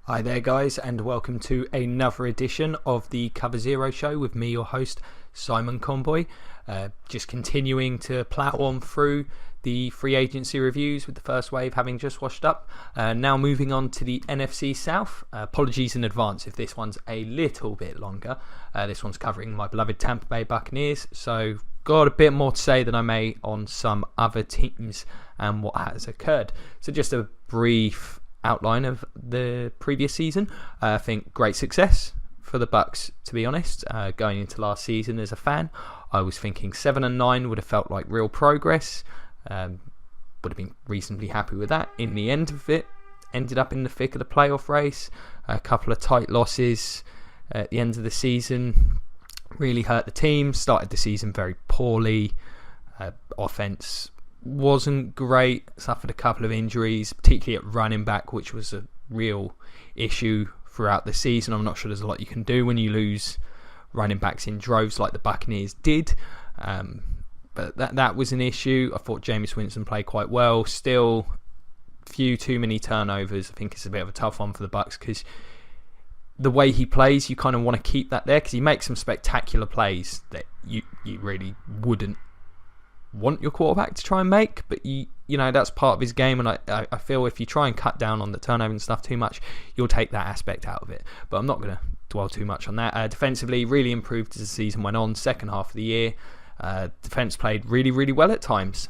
Hi there, guys, and welcome to another edition of the Cover Zero Show with me, your host, Simon Conboy. Just continuing to plough on through the free agency reviews with the first wave having just washed up. Now moving on to the NFC South. Apologies in advance if this one's a little bit longer. This one's covering my beloved Tampa Bay Buccaneers, so got a bit more to say than I may on some other teams and what has occurred. So just a brief outline of the previous season. I think great success for the Bucks, to be honest. Going into last season as a fan, I was thinking 7-9 would have felt like real progress. Would have been reasonably happy with that. In the end of it, ended up in the thick of the playoff race. A couple of tight losses at the end of the season really hurt the team. Started the season very poorly. Offense wasn't great, suffered a couple of injuries, particularly at running back, which was a real issue throughout the season. I'm not sure there's a lot you can do when you lose running backs in droves like the Buccaneers did, but that was an issue. I thought Jameis Winston played quite well. Still, few too many turnovers. I think it's a bit of a tough one for the Bucks because the way he plays, you kind of want to keep that there because he makes some spectacular plays that you really wouldn't want your quarterback to try and make, but you know that's part of his game, and I feel if you try and cut down on the turnover and stuff too much, you'll take that aspect out of it. But I'm not going to dwell too much on that. Defensively, really improved as the season went on. Second half of the year, defense played really, really well at times.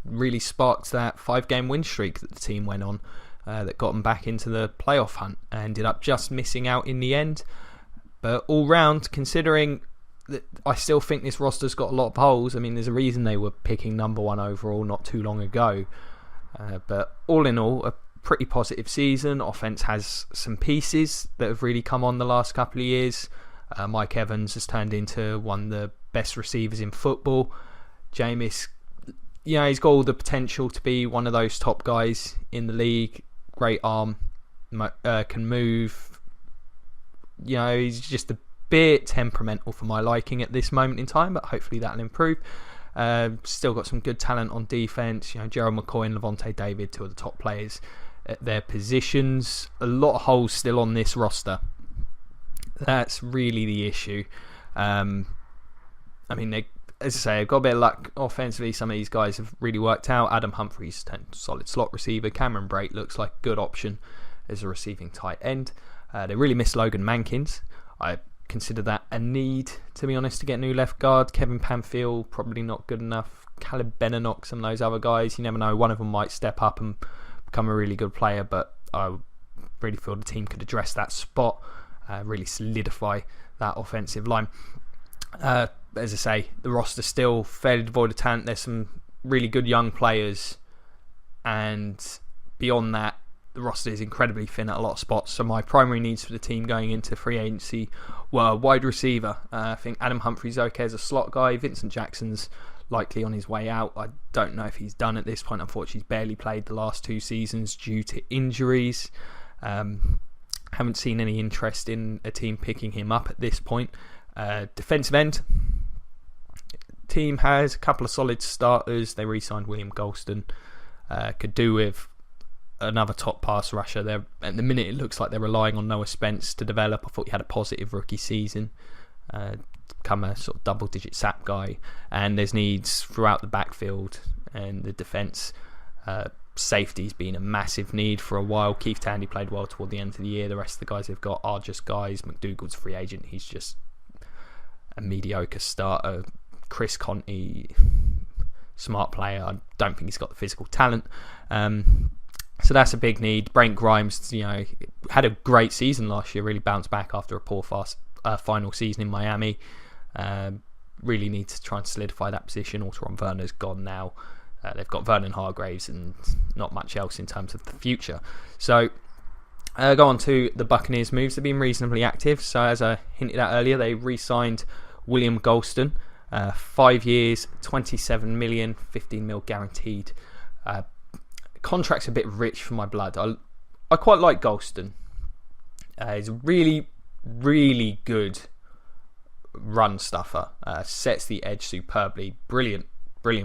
Really sparked that 5-game win streak that the team went on, that got them back into the playoff hunt. Ended up just missing out in the end. But all round, considering I still think this roster's got a lot of holes. I mean, there's a reason they were picking number one overall not too long ago. But all in all, a pretty positive season. Offense has some pieces that have really come on the last couple of years. Mike Evans has turned into one of the best receivers in football. Jameis, he's got all the potential to be one of those top guys in the league. Great arm, can move. He's just a bit temperamental for my liking at this moment in time, but hopefully that'll improve. Still got some good talent on defense. Gerald McCoy and Levante David, two of the top players at their positions. A lot of holes still on this roster. That's really the issue. As I say, they've got a bit of luck offensively. Some of these guys have really worked out. Adam Humphries, solid slot receiver. Cameron Brate looks like a good option as a receiving tight end. They really miss Logan Mankins. I consider that a need, to be honest, to get new left guard. Kevin Pamphile, probably not good enough. Caleb Benenoch, some of those other guys, you never know. One of them might step up and become a really good player, but I really feel the team could address that spot, really solidify that offensive line. As I say, the roster's still fairly devoid of talent. There's some really good young players, and beyond that, the roster is incredibly thin at a lot of spots. So my primary needs for the team going into free agency were wide receiver. I think Adam Humphries okay as a slot guy. Vincent Jackson's likely on his way out. I don't know if he's done at this point. Unfortunately, he's barely played the last 2 seasons due to injuries. Haven't seen any interest in a team picking him up at this point. Defensive end. Team has a couple of solid starters. They re-signed William Golston. Could do with another top pass rusher there. At the minute, it looks like they're relying on Noah Spence to develop. I thought he had a positive rookie season, become a sort of double-digit sack guy, and there's needs throughout the backfield and the defense. Safety's been a massive need for a while. Keith Tandy played well toward the end of the year. The rest of the guys they've got are just guys. McDougall's a free agent. He's just a mediocre starter. Chris Conti, smart player. I don't think he's got the physical talent. So that's a big need. Brent Grimes, had a great season last year. Really bounced back after a poor final season in Miami. Really need to try and solidify that position. Alteron Werner's gone now. They've got Vernon Hargraves and not much else in terms of the future. So go on to the Buccaneers moves. They've been reasonably active. So as I hinted at earlier, they re-signed William Golston. 5 years, $27 million, $15 million guaranteed. Contract's a bit rich for my blood. I quite like Golston. He's a really, really good run stuffer. Sets the edge superbly. Brilliant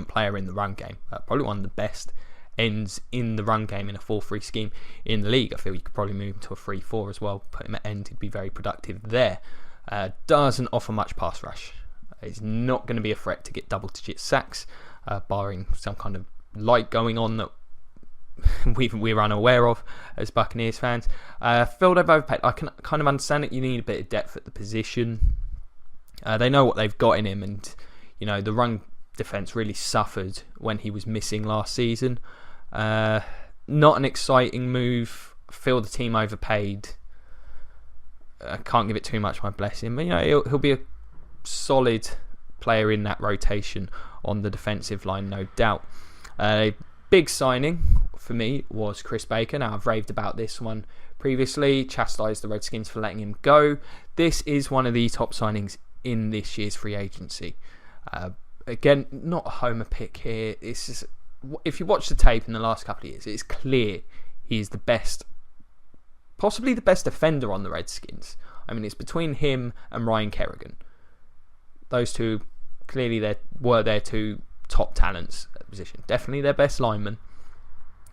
player in the run game. Probably one of the best ends in the run game in a 4-3 scheme in the league. I feel you could probably move him to a 3-4 as well, put him at end, he'd be very productive there. Doesn't offer much pass rush. He's not going to be a threat to get double-digit sacks, barring some kind of light going on that we're unaware of as Buccaneers fans. Feel they've overpaid. I can kind of understand it. You need a bit of depth at the position. They know what they've got in him, and the run defence really suffered when he was missing last season. Not an exciting move. Feel the team overpaid. I can't give it too much my blessing, but he'll be a solid player in that rotation on the defensive line, no doubt. Big signing for me was Chris Baker. Now, I've raved about this one previously, chastised the Redskins for letting him go. This is one of the top signings in this year's free agency. Again, not a homer pick here. It's just, if you watch the tape in the last couple of years, it's clear he's the best, possibly the best defender on the Redskins. I mean, it's between him and Ryan Kerrigan. Those two, clearly, were their two top talents at the position. Definitely their best lineman.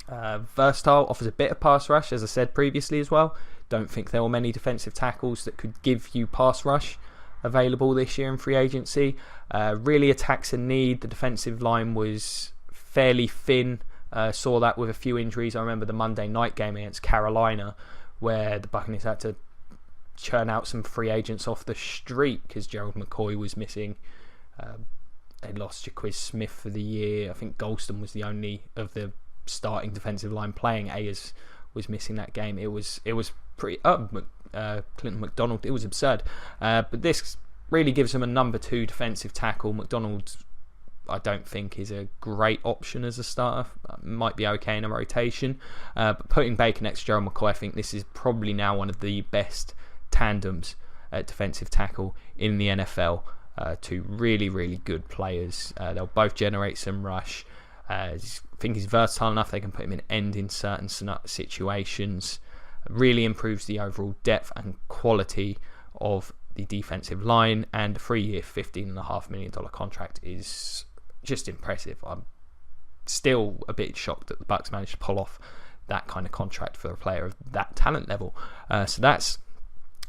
Versatile, offers a bit of pass rush, as I said previously as well. Don't think there were many defensive tackles that could give you pass rush available this year in free agency. Really attacks a need. The defensive line was fairly thin. Saw that with a few injuries. I remember the Monday night game against Carolina, where the Buccaneers had to churn out some free agents off the street because Gerald McCoy was missing. They lost Jaquiz Smith for the year. I think Golston was the only of the starting defensive line playing. Ayers was missing that game. It was pretty... Clinton McDonald, it was absurd. But this really gives them a number 2 defensive tackle. McDonald, I don't think, is a great option as a starter. Might be okay in a rotation. But putting Baker next to Gerald McCoy, I think this is probably now one of the best tandems at defensive tackle in the NFL. Two really, really good players. They'll both generate some rush. I think he's versatile enough. They can put him in end in certain situations. Really improves the overall depth and quality of the defensive line. And a 3-year, $15.5 million contract is just impressive. I'm still a bit shocked that the Bucs managed to pull off that kind of contract for a player of that talent level. So that's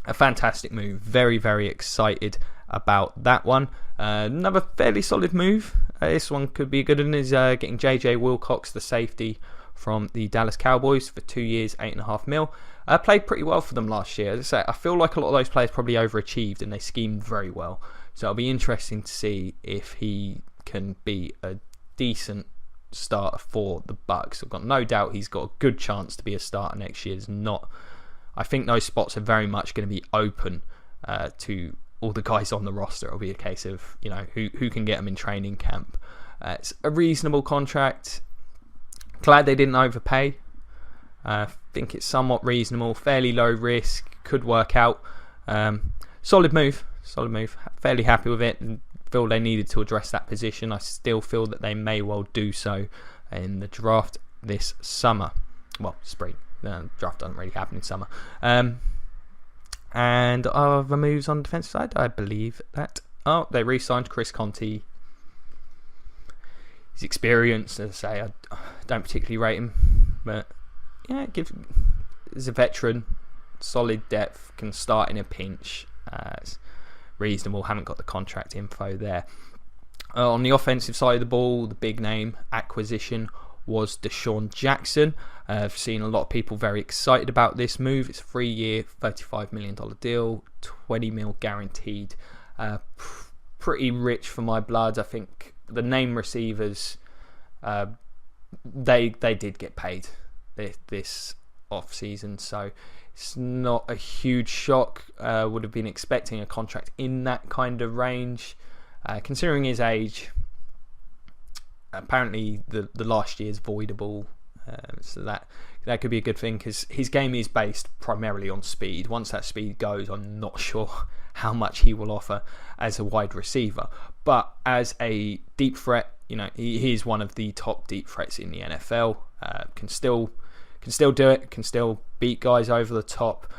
a fantastic move. Very, very excited about that one. Another fairly solid move. This one could be a good one, is getting JJ Wilcox, the safety from the Dallas Cowboys, for 2 years, $8.5 million. Played pretty well for them last year. As I say, I feel like a lot of those players probably overachieved and they schemed very well. So it'll be interesting to see if he can be a decent starter for the Bucs. I've got no doubt he's got a good chance to be a starter next year. I think those spots are very much going to be open to all the guys on the roster. It'll be a case of who can get them in training camp. It's a reasonable contract. Glad they didn't overpay. I think it's somewhat reasonable, fairly low risk, could work out. Solid move. Fairly happy with it, and feel they needed to address that position. I still feel that they may well do so in the draft this summer. Well, spring. The draft doesn't really happen in summer. And other moves on the defensive side, I believe that... they re-signed Chris Conti. His experience, as I say, I don't particularly rate him, but yeah, he's a veteran, solid depth, can start in a pinch. It's reasonable. Haven't got the contract info there. On the offensive side of the ball, the big name acquisition was Deshaun Jackson. I've seen a lot of people very excited about this move. It's a 3-year, $35 million deal, $20 million guaranteed. Pretty rich for my blood. I think the name receivers, they did get paid this off season, so it's not a huge shock. Would have been expecting a contract in that kind of range, considering his age. Apparently the last year is voidable, so that could be a good thing, because his game is based primarily on speed. Once that speed goes, I'm not sure how much he will offer as a wide receiver, but as a deep threat, he is one of the top deep threats in the NFL. Can still do it, can still beat guys over the top.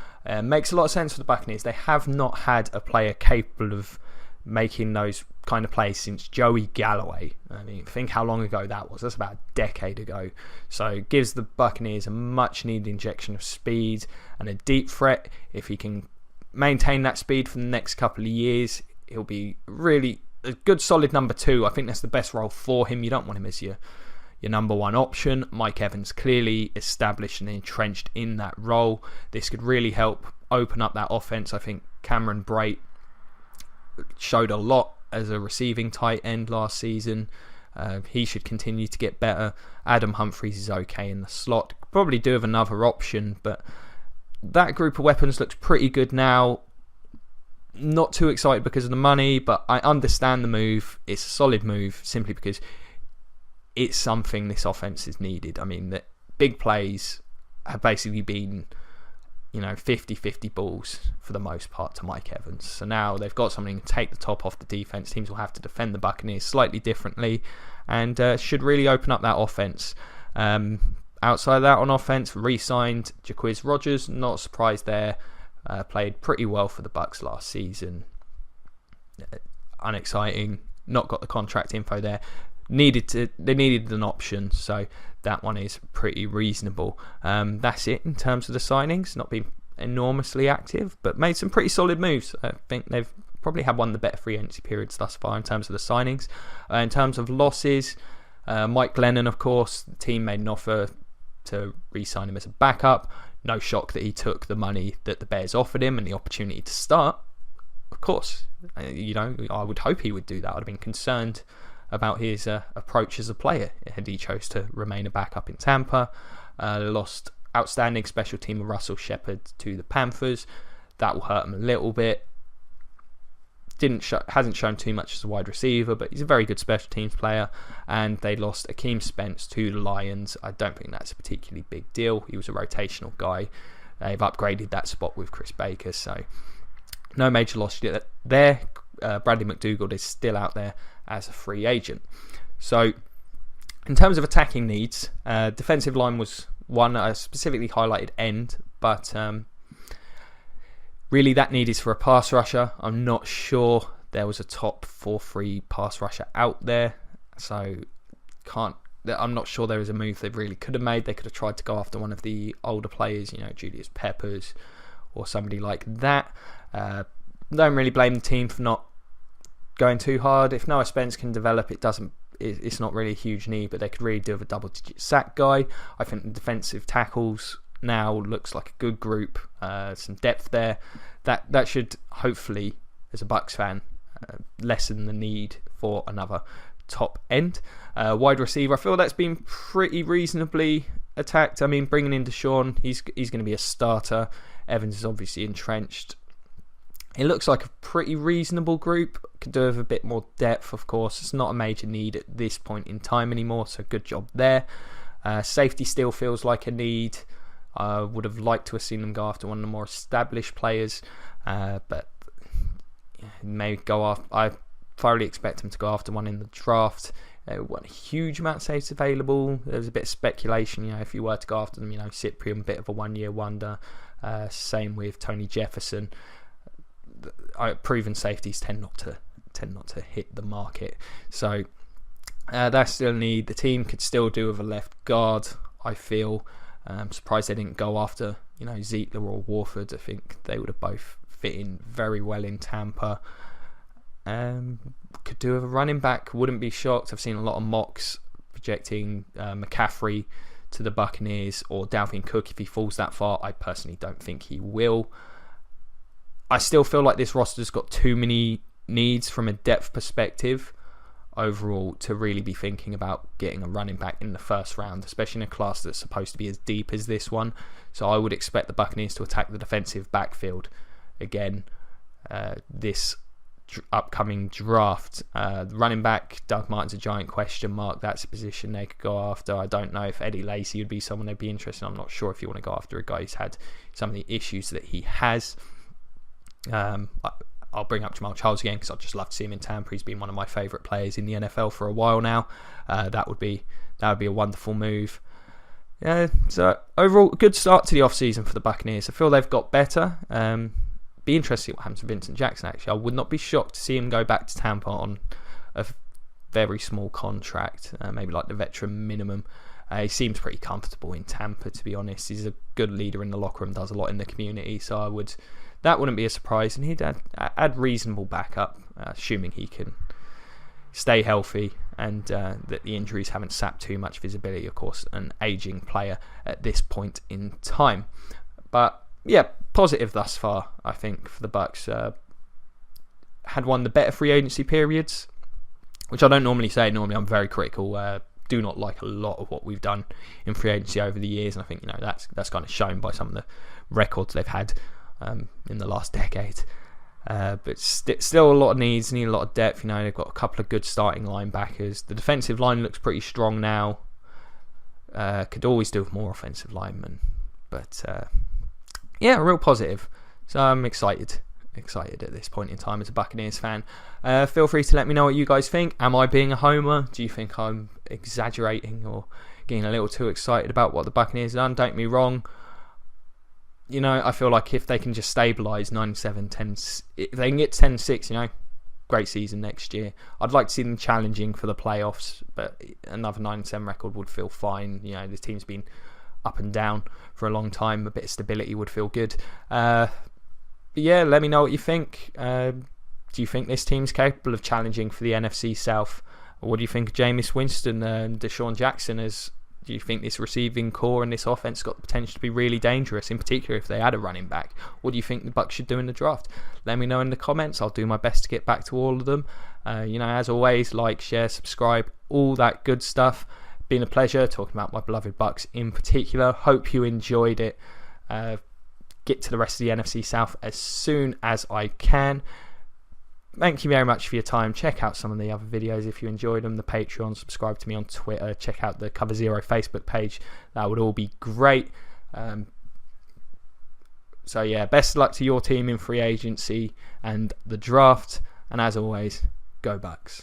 Makes a lot of sense for the Buccaneers. They have not had a player capable of making those kind of plays since Joey Galloway. I mean, think how long ago that was. That's about a decade ago. So it gives the Buccaneers a much needed injection of speed and a deep threat. If he can maintain that speed for the next couple of years, he'll be really a good solid number 2. I think that's the best role for him. You don't want him as your number 1 option. Mike Evans clearly established and entrenched in that role. This could really help open up that offense. I think Cameron Brate showed a lot as a receiving tight end last season. He should continue to get better. Adam Humphries is okay in the slot. Probably do have another option, but that group of weapons looks pretty good now. Not too excited because of the money, but I understand the move. It's a solid move simply because it's something this offense is needed. I mean, the big plays have basically been 50-50 balls for the most part to Mike Evans. So now they've got something to take the top off the defense. Teams will have to defend the Buccaneers slightly differently and should really open up that offense. Outside of that, on offense, re-signed Jaquiz Rogers. Not surprised there. Played pretty well for the Bucs last season. Unexciting. Not got the contract info there. They needed an option, so that one is pretty reasonable. That's it in terms of the signings. Not been enormously active, but made some pretty solid moves. I think they've probably had one of the better free agency periods thus far in terms of the signings. In terms of losses, Mike Glennon, of course, the team made an offer to re-sign him as a backup. No shock that he took the money that the Bears offered him and the opportunity to start. Of course, I would hope he would do that. I'd have been concerned about his approach as a player had he chose to remain a backup in Tampa. Lost outstanding special teamer Russell Shepard to the Panthers. That will hurt him a little bit. Hasn't shown too much as a wide receiver, but he's a very good special teams player. And they lost Akeem Spence to the Lions. I don't think that's a particularly big deal. He was a rotational guy. They've upgraded that spot with Chris Baker, so no major loss there. Bradley McDougald is still out there as a free agent. So in terms of attacking needs, defensive line was one. I specifically highlighted end, but really that need is for a pass rusher. I'm not sure there was a top 4-3 pass rusher out there, so I'm not sure there was a move they really could have made. They could have tried to go after one of the older players, Julius Peppers or somebody like that. Don't really blame the team for not going too hard. If Noah Spence can develop, it's not really a huge need, but they could really do with a double-digit sack guy. I think the defensive tackles now looks like a good group. Some depth there. That should hopefully, as a Bucs fan, lessen the need for another top end. Wide receiver, I feel that's been pretty reasonably attacked. I mean, bringing in Deshaun, he's going to be a starter. Evans is obviously entrenched. It looks like a pretty reasonable group. Could do with a bit more depth, of course. It's not a major need at this point in time anymore, so good job there. Safety still feels like a need. I would have liked to have seen them go after one of the more established players, but may go after. I thoroughly expect them to go after one in the draft. There weren't a huge amount of safes available. There was a bit of speculation, if you were to go after them, Cyprian, a bit of a one-year wonder. Same with Tony Jefferson. Proven safeties tend not to hit the market, so that's still a need. The team could still do with a left guard, I feel. I'm surprised they didn't go after Zietler or Warford. I think they would have both fit in very well in Tampa. Could do with a running back, wouldn't be shocked. I've seen a lot of mocks projecting McCaffrey to the Buccaneers or Dalvin Cook if he falls that far. I personally don't think he will. I still feel like this roster's got too many needs from a depth perspective overall to really be thinking about getting a running back in the first round, especially in a class that's supposed to be as deep as this one. So I would expect the Buccaneers to attack the defensive backfield again this upcoming draft. Running back, Doug Martin's a giant question mark. That's a position they could go after. I don't know if Eddie Lacy would be someone they'd be interested in. I'm not sure if you want to go after a guy who's had some of the issues that he has. I'll bring up Jamal Charles again because I'd just love to see him in Tampa. He's been one of my favourite players in the NFL for a while now. That would be a wonderful move. So overall, a good start to the off-season for the Buccaneers. I feel they've got better. be interested to see what happens to Vincent Jackson, actually. I would not be shocked to see him go back to Tampa on a very small contract, maybe like the veteran minimum. He seems pretty comfortable in Tampa, to be honest. He's a good leader in the locker room, does a lot in the community, so that wouldn't be a surprise. And he'd add reasonable backup, assuming he can stay healthy and that the injuries haven't sapped too much visibility. Of course, an aging player at this point in time. But yeah, positive thus far, I think, for the Bucks. Had one of the better free agency periods, which I don't normally say. Normally I'm very critical. Do not like a lot of what we've done in free agency over the years, and I think that's kind of shown by some of the records they've had in the last decade. But still a lot of needs, need a lot of depth. They've got a couple of good starting linebackers. The defensive line looks pretty strong now. Could always do with more offensive linemen, but yeah, real positive. So I'm excited at this point in time as a Buccaneers fan. Feel free to let me know what you guys think. Am I being a homer? Do you think I'm exaggerating or getting a little too excited about what the Buccaneers have done? Don't get me wrong. I feel like if they can just stabilise 9-7, 10, if they can get 10-6, great season next year. I'd like to see them challenging for the playoffs, but another 9-7 record would feel fine. The team's been up and down for a long time. A bit of stability would feel good. But yeah, let me know what you think. Do you think this team's capable of challenging for the NFC South? Or what do you think of Jameis Winston and Deshaun Jackson? Do you think this receiving core and this offense got the potential to be really dangerous, in particular if they had a running back? What do you think the Bucs should do in the draft? Let me know in the comments. I'll do my best to get back to all of them. As always, like, share, subscribe, all that good stuff. Been a pleasure talking about my beloved Bucs in particular. Hope you enjoyed it. Get to the rest of the NFC South as soon as I can. Thank you very much for your time. Check out some of the other videos if you enjoyed them. The Patreon, subscribe to me on Twitter, check out the Cover Zero Facebook page. That would all be great. So yeah, best of luck to your team in free agency and the draft. And as always, go Bucks.